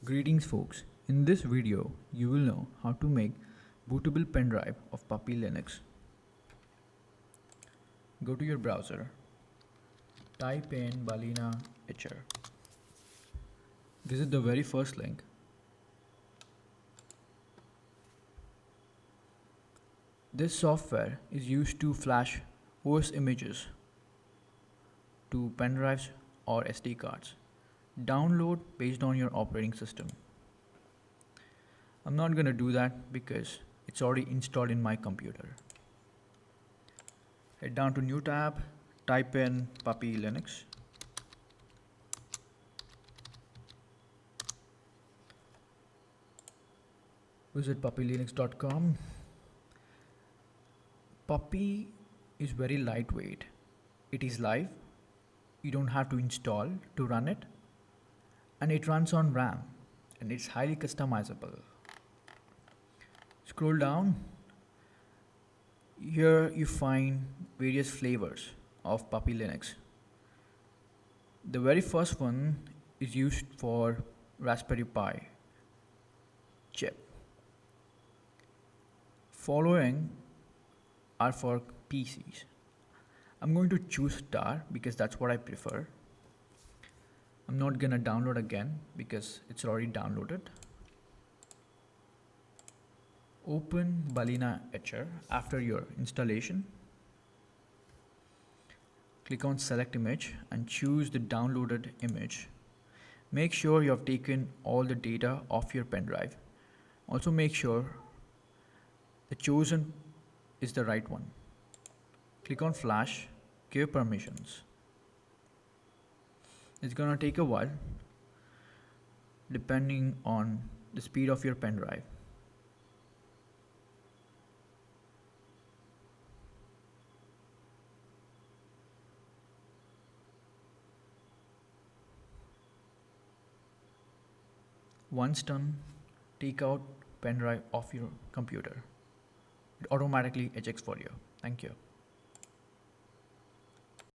Greetings folks, in this video you will know how to make bootable pendrive of Puppy Linux. Go to your browser, type in Balena Etcher. Visit the very first link. This software is used to flash OS images to pendrives or SD cards. Download based on your operating system. I'm not going to do that because it's already installed in my computer. Head down to new tab, type in Puppy Linux. Visit puppylinux.com. Puppy is very lightweight. It is live. You don't have to install to run it. And it runs on RAM and it's highly customizable. Scroll down. Here you find various flavors of Puppy Linux. The very first one is used for Raspberry Pi chip. Following are for PCs. I'm going to choose Star because that's what I prefer. I'm not gonna download again because it's already downloaded. Open Balena Etcher after your installation. Click on select image and choose the downloaded image. Make sure you have taken all the data off your pen drive. Also make sure the chosen is the right one. Click on flash, give permissions. It's gonna take a while depending on the speed of your pen drive. Once done, take out pen drive off your computer. It automatically ejects for you. Thank you.